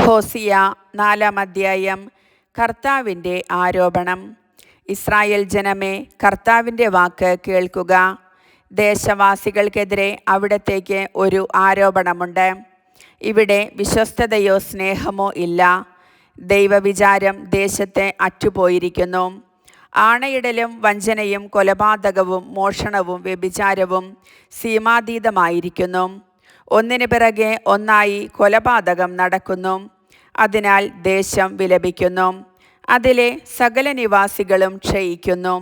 ഹോസിയ 4-ാം അധ്യായം. കർത്താവിൻ്റെ ആരോപണം. ഇസ്രായേൽ ജനമേ, കർത്താവിൻ്റെ വാക്ക് കേൾക്കുക. ദേശവാസികൾക്കെതിരെ അവിടത്തേക്ക് ഒരു ആരോപണമുണ്ട്. ഇവിടെ വിശ്വസ്തതയോ സ്നേഹമോ ഇല്ല. ദൈവവിചാരം ദേശത്തെ അറ്റുപോയിരിക്കുന്നു. ആണയിടലും വഞ്ചനയും കൊലപാതകവും മോഷണവും വ്യഭിചാരവും സീമാതീതമായിരിക്കുന്നു. ഒന്നിനു പിറകെ ഒന്നായി കൊലപാതകം നടക്കുന്നു. അതിനാൽ ദേശം വിലപിക്കുന്നു. അതിലെ സകല നിവാസികളും ക്ഷയിക്കുന്നു.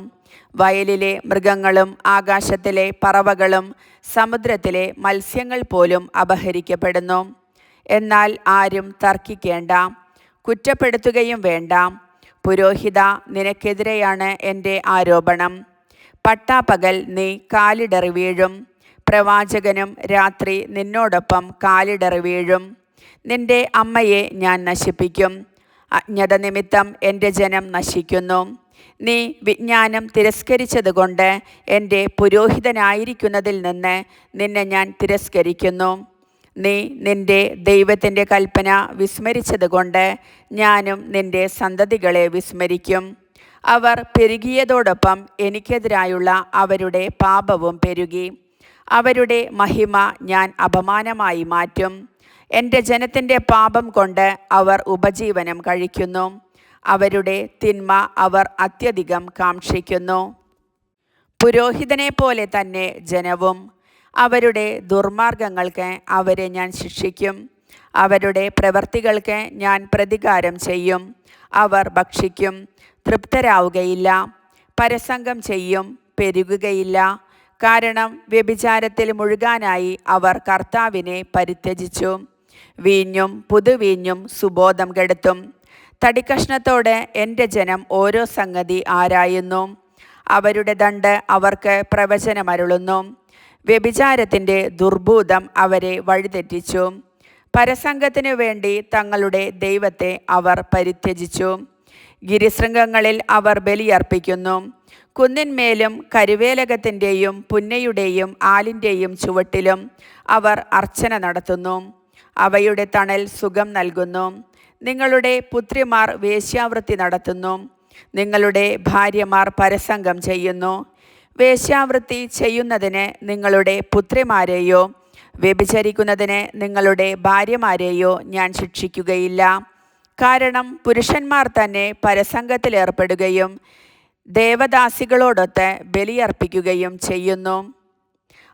വയലിലെ മൃഗങ്ങളും ആകാശത്തിലെ പറവകളും സമുദ്രത്തിലെ മത്സ്യങ്ങൾ പോലും അപഹരിക്കപ്പെടുന്നു. എന്നാൽ ആരും തർക്കിക്കേണ്ട, കുറ്റപ്പെടുത്തുകയും വേണ്ട. പുരോഹിത, നിനക്കെതിരെയാണ് എൻ്റെ ആരോപണം. പട്ടാപ്പകൽ നീ കാലിടറി വീഴും. പ്രവാചകനും രാത്രി നിന്നോടൊപ്പം കാലിടറി വീഴും. നിന്റെ അമ്മയെ ഞാൻ നശിപ്പിക്കും. അജ്ഞത നിമിത്തം എൻ്റെ ജനം നശിക്കുന്നു. നീ വിജ്ഞാനം തിരസ്കരിച്ചതുകൊണ്ട് എൻ്റെ പുരോഹിതനായിരിക്കുന്നതിൽ നിന്ന് നിന്നെ ഞാൻ തിരസ്കരിക്കുന്നു. നീ നിന്റെ ദൈവത്തിൻ്റെ കൽപ്പന വിസ്മരിച്ചതുകൊണ്ട് ഞാനും നിന്റെ സന്തതികളെ വിസ്മരിക്കും. അവർ പെരുകിയതോടൊപ്പം എനിക്കെതിരായുള്ള അവരുടെ പാപവും പെരുകി. അവരുടെ മഹിമ ഞാൻ അപമാനമായി മാറ്റും. എൻ്റെ ജനത്തിൻ്റെ പാപം കൊണ്ട് അവർ ഉപജീവനം കഴിക്കുന്നു. അവരുടെ തിന്മ അവർ അത്യധികം കാക്ഷിക്കുന്നു. പുരോഹിതനെ പോലെ തന്നെ ജനവും. അവരുടെ ദുർമാർഗങ്ങൾക്ക് അവരെ ഞാൻ ശിക്ഷിക്കും. അവരുടെ പ്രവൃത്തികൾക്ക് ഞാൻ പ്രതികാരം ചെയ്യും. അവർ ഭക്ഷിക്കും, തൃപ്തരാവുകയില്ല. പരസംഗം ചെയ്യും, പെരുകുകയില്ല. കാരണം വ്യഭിചാരത്തിൽ മുഴുകാനായി അവർ കർത്താവിനെ പരിത്യജിച്ചു. വീഞ്ഞും പുതുവീഞ്ഞും സുബോധം കെടുത്തും. തടിക്കഷ്ണത്തോടെ എൻ്റെ ജനം ഓരോ സംഗതി ആരായുന്നു. അവരുടെ ദണ്ഡ് അവർക്ക് പ്രവചനമരുളുന്നു. വ്യഭിചാരത്തിൻ്റെ ദുർഭൂതം അവരെ വഴിതെറ്റിച്ചു. പരസംഗത്തിനു വേണ്ടി തങ്ങളുടെ ദൈവത്തെ അവർ പരിത്യജിച്ചു. ഗിരിശൃംഗങ്ങളിൽ അവർ ബലിയർപ്പിക്കുന്നു. കുന്നിന്മേലും കരുവേലകത്തിൻ്റെയും പുന്നയുടെയും ആലിൻ്റെയും ചുവട്ടിലും അവർ അർച്ചന നടത്തുന്നു. അവയുടെ തണൽ സുഖം നൽകുന്നു. നിങ്ങളുടെ പുത്രിമാർ വേശ്യാവൃത്തി നടത്തുന്നു. നിങ്ങളുടെ ഭാര്യമാർ പരസംഗം ചെയ്യുന്നു. വേശ്യാവൃത്തി ചെയ്യുന്നതിന് നിങ്ങളുടെ പുത്രിമാരെയോ വ്യഭിചരിക്കുന്നതിന് നിങ്ങളുടെ ഭാര്യമാരെയോ ഞാൻ ശിക്ഷിക്കുകയില്ല. കാരണം പുരുഷന്മാർ തന്നെ പരസംഗത്തിലേർപ്പെടുകയും ദേവദാസികളോടൊത്ത് ബലിയർപ്പിക്കുകയും ചെയ്യുന്നു.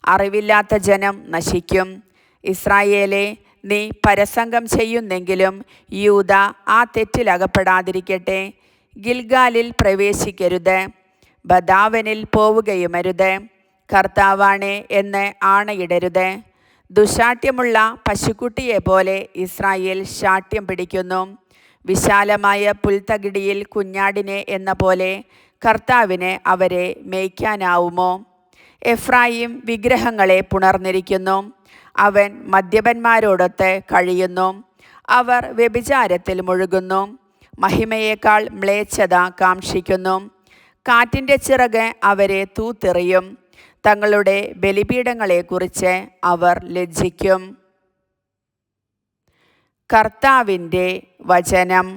അറിവില്ലാത്ത ജനം നശിക്കും. ഇസ്രായേലേ, നീ പരസംഗം ചെയ്യുന്നെങ്കിലും യൂദ ആ തെറ്റിലകപ്പെടാതിരിക്കട്ടെ. ഗിൽഗാലിൽ പ്രവേശിക്കരുത്, ബദാവനിൽ പോവുകയുമരുത്. കർത്താവാണേ എന്ന് ആണയിടരുത്. ദുശാഠ്യമുള്ള പശുക്കുട്ടിയെ പോലെ ഇസ്രായേൽ ശാഠ്യം പിടിക്കുന്നു. വിശാലമായ പുൽത്തകിടിയിൽ കുഞ്ഞാടിനെ എന്ന പോലെ കർത്താവിന് അവരെ മേയ്ക്കാനാവുമോ? എഫ്രായിം വിഗ്രഹങ്ങളെ പുണർന്നിരിക്കുന്നു. അവൻ മദ്യപന്മാരോടൊത്ത് കഴിയുന്നു. അവർ വ്യഭിചാരത്തിൽ മുഴുകുന്നു. മഹിമയേക്കാൾ മ്ലേച്ഛത കാക്ഷിക്കുന്നു. കാറ്റിൻ്റെ ചിറക് അവരെ തൂത്തെറിയും. തങ്ങളുടെ ബലിപീഠങ്ങളെക്കുറിച്ച് അവർ ലജ്ജിക്കും. കർത്താവിൻ്റെ വചനം.